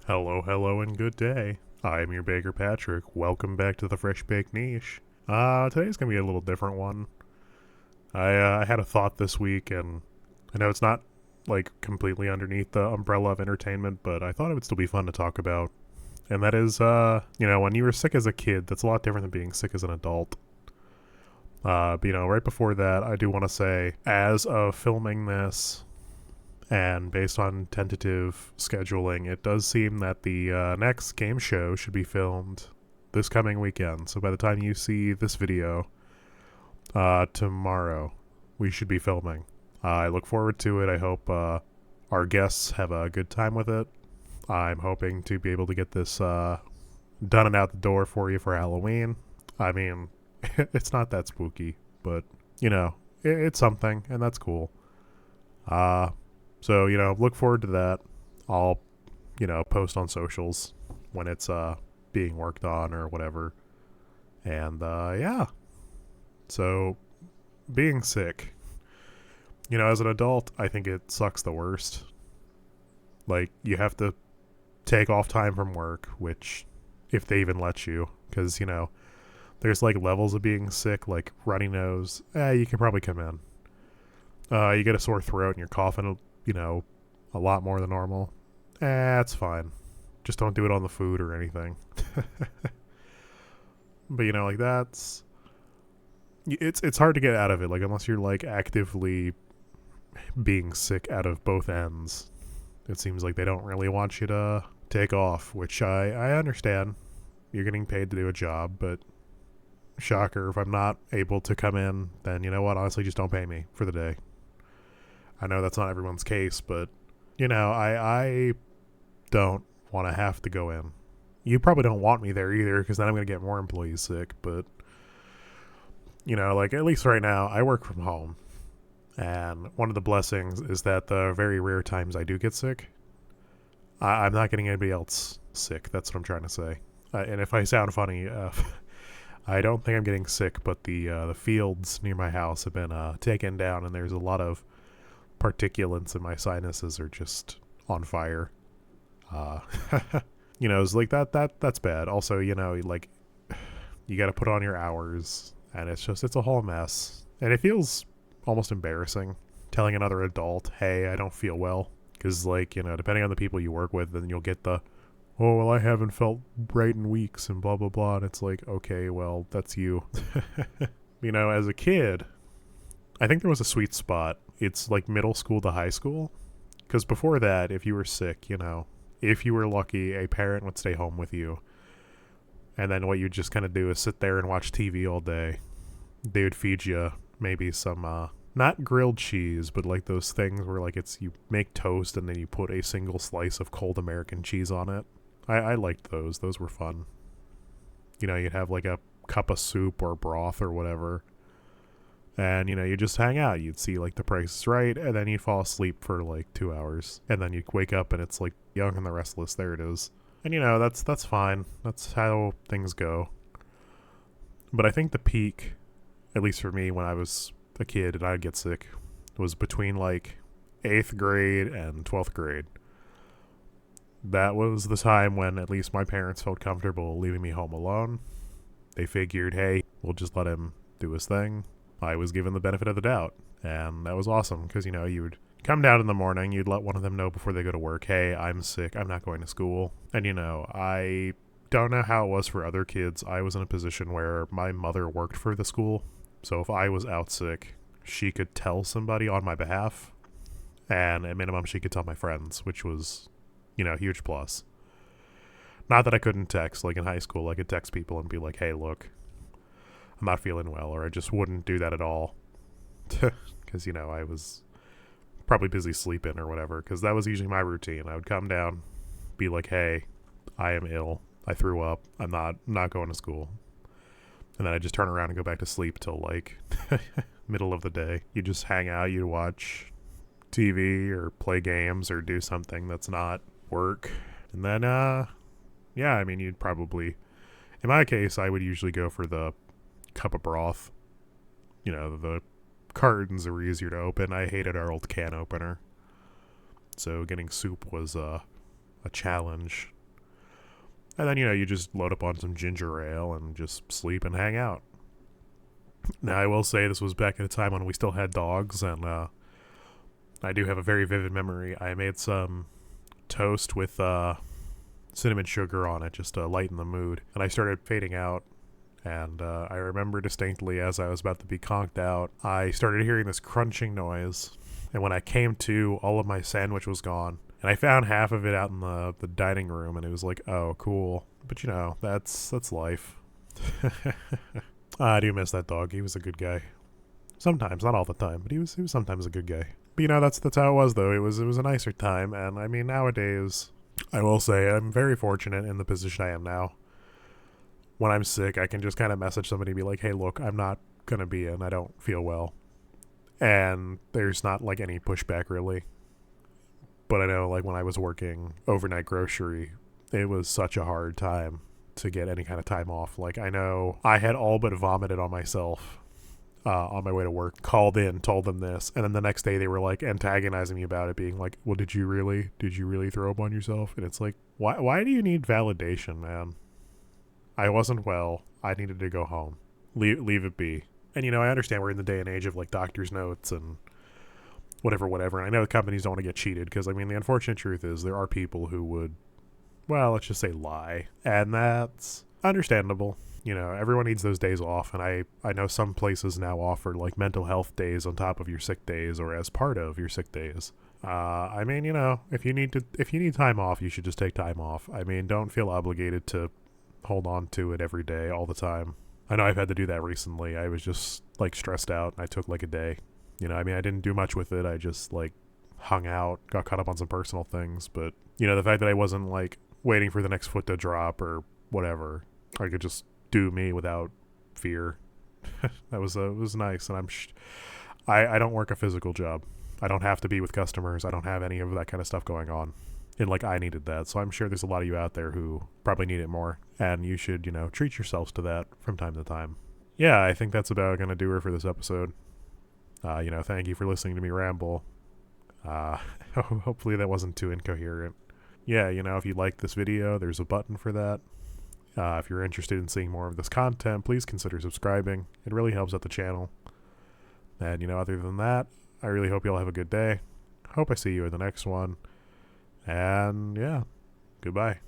Hello, hello, and good day. I'm your Baker Patrick. Welcome back to the Fresh Baked Niche. Today's gonna be a little different one. I had a thought this week, and I know it's not like completely underneath the umbrella of entertainment, but I thought it would still be fun to talk about. And that is, when you were sick as a kid, that's a lot different than being sick as an adult. But right before that, I do want to say, as of filming this, and based on tentative scheduling, it does seem that the next game show should be filmed this coming weekend. So by the time you see this video, tomorrow, we should be filming. I look forward to it. I hope our guests have a good time with it. I'm hoping to be able to get this done and out the door for you for Halloween. I mean, it's not that spooky, but, it's something, and that's cool. So, look forward to that. I'll, post on socials when it's being worked on or whatever. And yeah. So, being sick. As an adult, I think it sucks the worst. Like, you have to take off time from work, which, if they even let you, because, there's like levels of being sick, like runny nose. You can probably come in. You get a sore throat and you're coughing, a lot more than normal. It's fine. Just don't do it on the food or anything. But like it's hard to get out of it, like unless you're like actively being sick out of both ends. It seems like they don't really want you to take off, which I understand. You're getting paid to do a job, but shocker, if I'm not able to come in, then you know what, honestly just don't pay me for the day. I know that's not everyone's case, but I don't want to have to go in. You probably don't want me there either, because then I'm going to get more employees sick. But like at least right now, I work from home, and one of the blessings is that the very rare times I do get sick, I'm not getting anybody else sick. That's what I'm trying to say. And if I sound funny, I don't think I'm getting sick, but the fields near my house have been taken down, and there's a lot of particulates in my sinuses are just on fire. It's like that's bad. Also, like you got to put on your hours, and it's a whole mess. And it feels almost embarrassing telling another adult, "Hey, I don't feel well," because depending on the people you work with, then you'll get the, "Oh, well, I haven't felt right in weeks," and blah blah blah. And it's like, okay, well, that's you. As a kid, I think there was a sweet spot. It's like middle school to high school. Because before that, if you were sick, if you were lucky, a parent would stay home with you. And then what you just kind of do is sit there and watch TV all day. They would feed you maybe some, not grilled cheese, but like those things where like you make toast and then you put a single slice of cold American cheese on it. I liked those. Those were fun. You'd have like a cup of soup or broth or whatever. And, you just hang out. You'd see, like, The Price is Right, and then you'd fall asleep for, like, 2 hours. And then you'd wake up, and it's, like, Young and the Restless. There it is. And, that's fine. That's how things go. But I think the peak, at least for me, when I was a kid and I'd get sick, was between, like, 8th grade and 12th grade. That was the time when at least my parents felt comfortable leaving me home alone. They figured, hey, we'll just let him do his thing. I was given the benefit of the doubt, and that was awesome because, you would come down in the morning, you'd let one of them know before they go to work, hey, I'm sick, I'm not going to school. And, I don't know how it was for other kids. I was in a position where my mother worked for the school, so if I was out sick, she could tell somebody on my behalf, and at minimum, she could tell my friends, which was, huge plus. Not that I couldn't text, like in high school, I could text people and be like, hey, look, I'm not feeling well, or I just wouldn't do that at all. Because, I was probably busy sleeping or whatever, because that was usually my routine. I would come down, be like, hey, I am ill. I threw up. I'm not going to school. And then I just turn around and go back to sleep till, like, middle of the day. You just hang out, you watch TV or play games or do something that's not work. And then, yeah, I mean, you'd probably, in my case, I would usually go for the cup of broth. The cartons were easier to open. I hated our old can opener. So getting soup was a a challenge. And then, you just load up on some ginger ale and just sleep and hang out. Now, I will say this was back at a time when we still had dogs, and I do have a very vivid memory. I made some toast with cinnamon sugar on it just to lighten the mood, and I started fading out. And I remember distinctly as I was about to be conked out, I started hearing this crunching noise. And when I came to, all of my sandwich was gone. And I found half of it out in the dining room, and it was like, oh, cool. But that's life. I do miss that dog. He was a good guy. Sometimes, not all the time, but he was sometimes a good guy. But that's how it was, though. It was a nicer time, and I mean, nowadays, I will say I'm very fortunate in the position I am now. When I'm sick, I can just kind of message somebody and be like, hey, look, I'm not going to be in. I don't feel well. And there's not like any pushback really. But I know like when I was working overnight grocery, it was such a hard time to get any kind of time off. Like I know I had all but vomited on myself on my way to work, called in, told them this. And then the next day they were like antagonizing me about it, being like, well, did you really throw up on yourself? And it's like, why do you need validation, man? I wasn't well. I needed to go home. Leave it be. And, I understand we're in the day and age of, like, doctor's notes and whatever. And I know the companies don't want to get cheated because, I mean, the unfortunate truth is there are people who would, well, let's just say lie. And that's understandable. Everyone needs those days off. And I know some places now offer, like, mental health days on top of your sick days or as part of your sick days. I mean, if you need time off, you should just take time off. I mean, don't feel obligated to hold on to it every day all the time. I know I've had to do that recently. I was just like stressed out and I took like a day. I mean, I didn't do much with it. I just like hung out, got caught up on some personal things, but the fact that I wasn't like waiting for the next foot to drop or whatever, I could just do me without fear. That was it was nice. And I don't work a physical job. I don't have to be with customers. I don't have any of that kind of stuff going on. And like I needed that. So I'm sure there's a lot of you out there who probably need it more. And you should, treat yourselves to that from time to time. Yeah, I think that's about going to do her for this episode. Thank you for listening to me ramble. Hopefully that wasn't too incoherent. Yeah, if you like this video, there's a button for that. If you're interested in seeing more of this content, please consider subscribing. It really helps out the channel. And, other than that, I really hope you all have a good day. Hope I see you in the next one. And yeah, goodbye.